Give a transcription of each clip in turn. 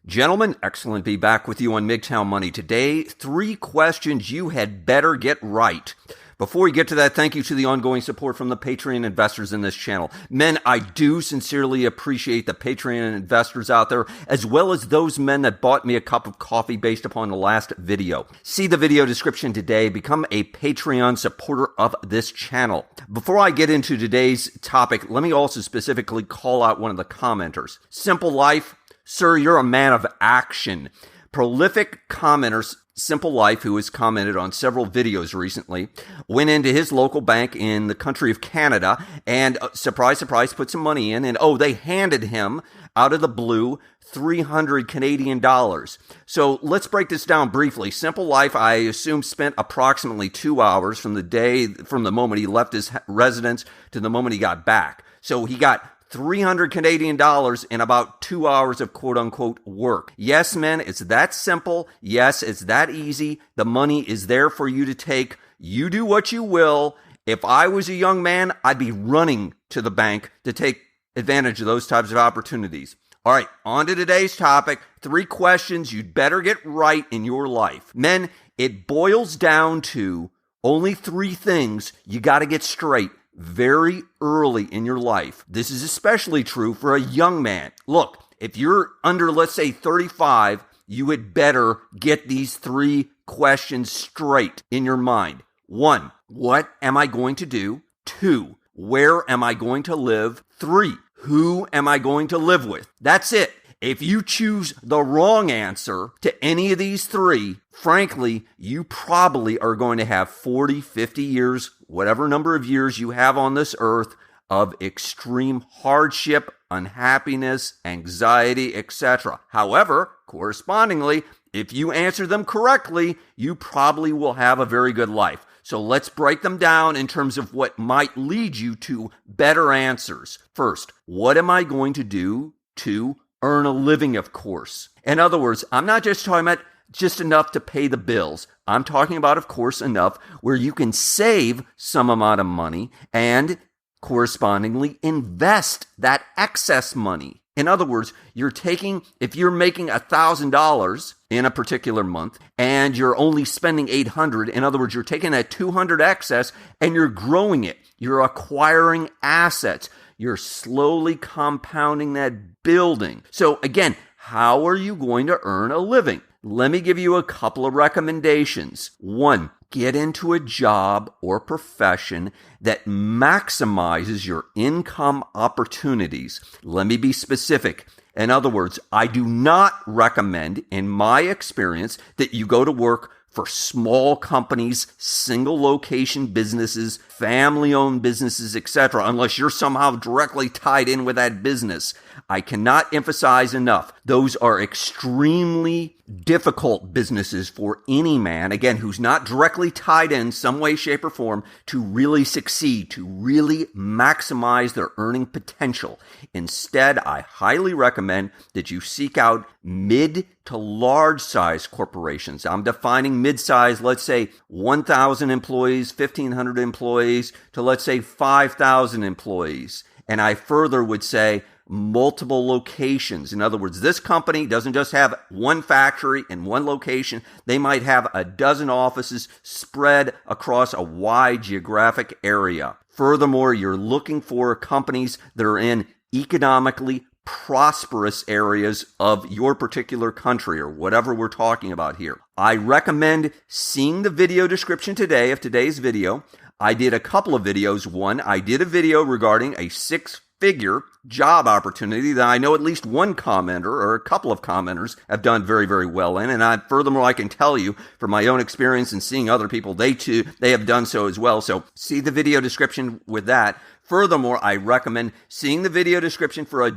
Gentlemen, excellent to be back with you on MGTOW Money. Today, 3 questions you had better get right. Before we get to that, thank you to the ongoing support from the Patreon investors in this channel. Men, I do sincerely appreciate the Patreon investors out there, as well as those men that bought me a cup of coffee based upon the last video. See the video description today. Become a Patreon supporter of this channel. Before I get into today's topic, let me also specifically call out one of the commenters. Simple Life, sir, you're a man of action. Prolific commenter Simple Life, who has commented on several videos recently, went into his local bank in the country of Canada and, surprise, surprise, put some money in. And, they handed him, out of the blue, 300 Canadian dollars. So let's break this down briefly. Simple Life, I assume, spent approximately 2 hours from the moment he left his residence to the moment he got back. So he got 300 Canadian dollars in about 2 hours of quote-unquote work. Yes, men, it's that simple. Yes, it's that easy. The money is there for you to take. You do what you will. If I was a young man, I'd be running to the bank to take advantage of those types of opportunities. All right, on to today's topic. 3 questions you'd better get right in your life. Men, it boils down to only 3 things you got to get straight very early in your life. This is especially true for a young man. Look, if you're under, let's say, 35, you had better get these 3 questions straight in your mind. 1, what am I going to do? 2, where am I going to live? 3, who am I going to live with? That's it. If you choose the wrong answer to any of these 3, frankly, you probably are going to have 40, 50 years, whatever number of years you have on this earth, of extreme hardship, unhappiness, anxiety, etc. However, correspondingly, if you answer them correctly, you probably will have a very good life. So let's break them down in terms of what might lead you to better answers. First, what am I going to do to earn a living, of course? In other words, I'm not just talking about just enough to pay the bills. I'm talking about, of course, enough where you can save some amount of money and correspondingly invest that excess money. In other words, if you're making $1,000 in a particular month and you're only spending $800, in other words, you're taking that $200 excess and you're growing it. You're acquiring assets. You're slowly compounding that building. So again, how are you going to earn a living? Let me give you a couple of recommendations. 1, get into a job or profession that maximizes your income opportunities. Let me be specific. In other words, I do not recommend, in my experience, that you go to work for small companies, single location businesses, family-owned businesses, etc., unless you're somehow directly tied in with that business. I cannot emphasize enough. Those are extremely difficult businesses for any man, again, who's not directly tied in some way, shape, or form to really succeed, to really maximize their earning potential. Instead, I highly recommend that you seek out mid to large size corporations. I'm defining mid-size, let's say 1,000 employees, 1,500 employees, to let's say 5,000 employees. And I further would say multiple locations. In other words, this company doesn't just have one factory in one location. They might have a dozen offices spread across a wide geographic area. Furthermore, you're looking for companies that are in economically prosperous areas of your particular country or whatever we're talking about here. I recommend seeing the video description today of today's video. I did a couple of videos. 1, I did a video regarding a 6-figure job opportunity that I know at least one commenter or a couple of commenters have done very, very well in. And furthermore, I can tell you from my own experience and seeing other people, they have done so as well. So see the video description with that. Furthermore, I recommend seeing the video description for a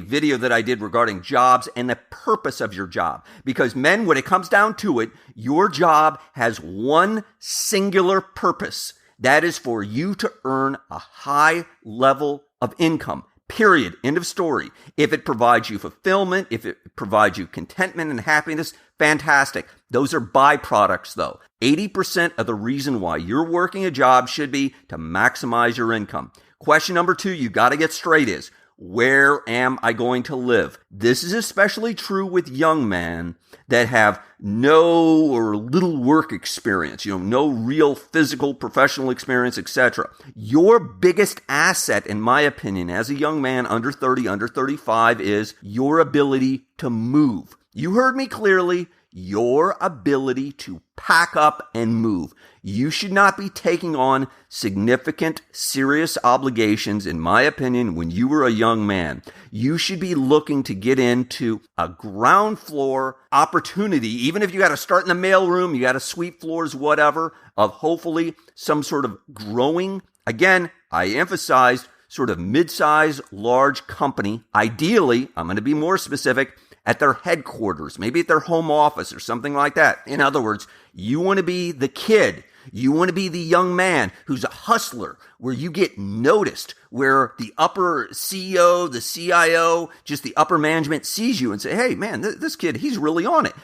video that I did regarding jobs and the purpose of your job. Because men, when it comes down to it, your job has one singular purpose. That is for you to earn a high level of income. Period. End of story. If it provides you fulfillment, if it provides you contentment and happiness, fantastic. Those are byproducts, though. 80% of the reason why you're working a job should be to maximize your income. Question number 2 you got to get straight is, Where am I going to live? This is especially true with young men that have no or little work experience, no real physical, professional experience, etc. Your biggest asset, in my opinion, as a young man under 30, under 35, is your ability to move. You heard me clearly. Your ability to pack up and move. You should not be taking on significant, serious obligations, in my opinion, when you were a young man. You should be looking to get into a ground floor opportunity, even if you got to start in the mailroom, you got to sweep floors, whatever, of hopefully some sort of growing, again, I emphasized, sort of mid-size, large company. Ideally, I'm going to be more specific, at their headquarters, maybe at their home office or something like that. In other words, you want to be the kid. You want to be the young man who's a hustler, where you get noticed, where the upper CEO, the CIO, just the upper management sees you and say, hey, man, this kid, he's really on it.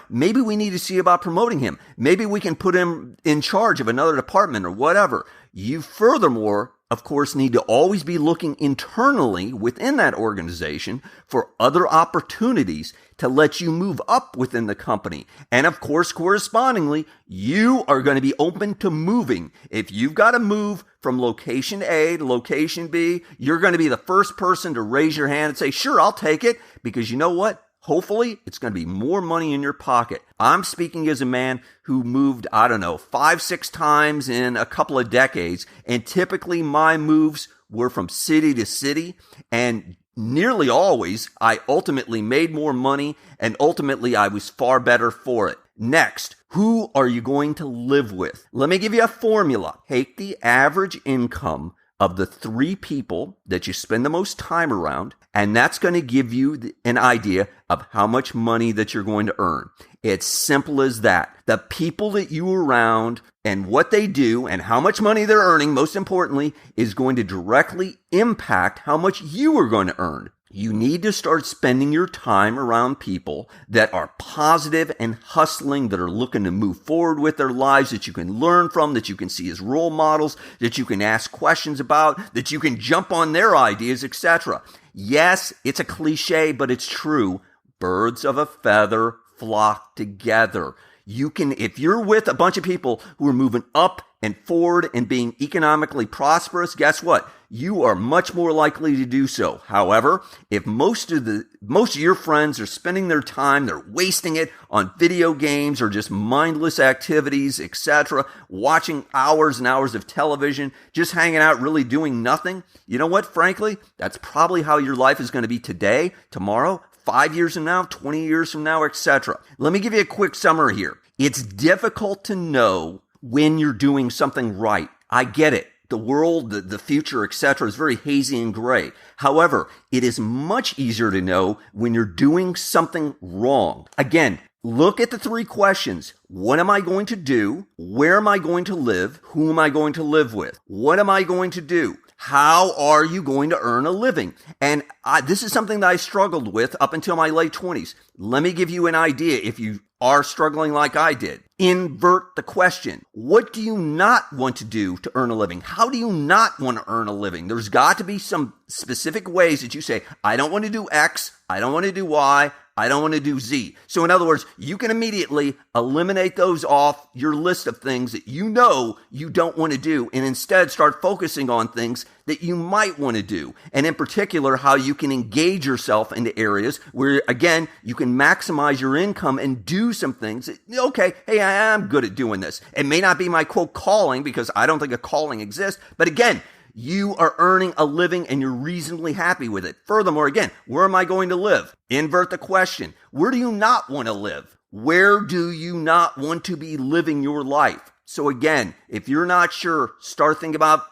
Maybe we need to see about promoting him. Maybe we can put him in charge of another department or whatever. You furthermore, of course, need to always be looking internally within that organization for other opportunities to let you move up within the company. And of course, correspondingly, you are going to be open to moving. If you've got to move from location A to location B, you're going to be the first person to raise your hand and say, sure, I'll take it, because you know what? Hopefully, it's going to be more money in your pocket. I'm speaking as a man who moved, 5, 6 times in a couple of decades. And typically my moves were from city to city. And nearly always, I ultimately made more money. And ultimately, I was far better for it. Next, who are you going to live with? Let me give you a formula. Take the average income of the 3 people that you spend the most time around, and that's going to give you an idea of how much money that you're going to earn. It's simple as that. The people that you are around and what they do and how much money they're earning, most importantly, is going to directly impact how much you are going to earn. You need to start spending your time around people that are positive and hustling, that are looking to move forward with their lives, that you can learn from, that you can see as role models, that you can ask questions about, that you can jump on their ideas, etc. Yes, it's a cliche, but it's true. Birds of a feather flock together. You can, if you're with a bunch of people who are moving up and forward and being economically prosperous, guess what? You are much more likely to do so. However, if most of your friends are spending their time, they're wasting it on video games or just mindless activities, etc., watching hours and hours of television, just hanging out, really doing nothing, you know what? Frankly, that's probably how your life is going to be today, tomorrow, 5 years from now, 20 years from now, etc. Let me give you a quick summary here. It's difficult to know when you're doing something right. I get it. The world, the future, etc. is very hazy and gray. However, it is much easier to know when you're doing something wrong. Again, look at the 3 questions. What am I going to do? Where am I going to live? Who am I going to live with? What am I going to do? How are you going to earn a living? And this is something that I struggled with up until my late 20s. Let me give you an idea if you are struggling like I did. Invert the question. What do you not want to do to earn a living? How do you not want to earn a living? There's got to be some specific ways that you say, I don't want to do X, I don't want to do Y, I don't want to do Z. So in other words, you can immediately eliminate those off your list of things that you know you don't want to do, and instead start focusing on things that you might want to do. And in particular, how you can engage yourself into areas where, again, you can maximize your income and do some things that, okay, hey, I'm good at doing this. It may not be my quote calling, because I don't think a calling exists, but again, you are earning a living and you're reasonably happy with it. Furthermore, again, where am I going to live? Invert the question. Where do you not want to live? Where do you not want to be living your life? So again, if you're not sure, start thinking about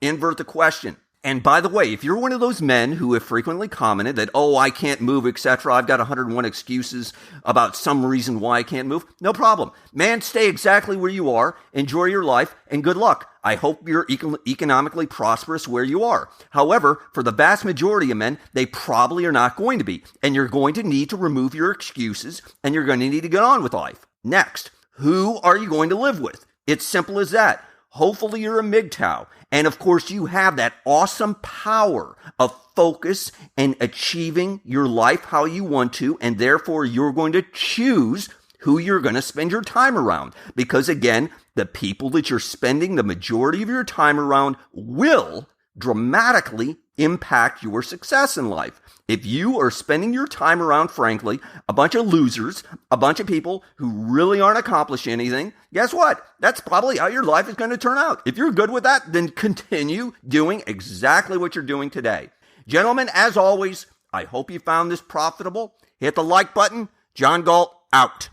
invert the question. And by the way, if you're one of those men who have frequently commented that, oh, I can't move, etc., I've got 101 excuses about some reason why I can't move, no problem. Man, stay exactly where you are, enjoy your life, and good luck. I hope you're economically prosperous where you are. However, for the vast majority of men, they probably are not going to be. And you're going to need to remove your excuses, and you're going to need to get on with life. Next, who are you going to live with? It's simple as that. Hopefully you're a MGTOW. And of course, you have that awesome power of focus and achieving your life how you want to. And therefore, you're going to choose who you're going to spend your time around. Because again, the people that you're spending the majority of your time around will dramatically impact your success in life. If you are spending your time around, frankly, a bunch of losers, a bunch of people who really aren't accomplishing anything, guess what? That's probably how your life is going to turn out. If you're good with that, then continue doing exactly what you're doing today. Gentlemen, as always, I hope you found this profitable. Hit the like button. John Galt, out.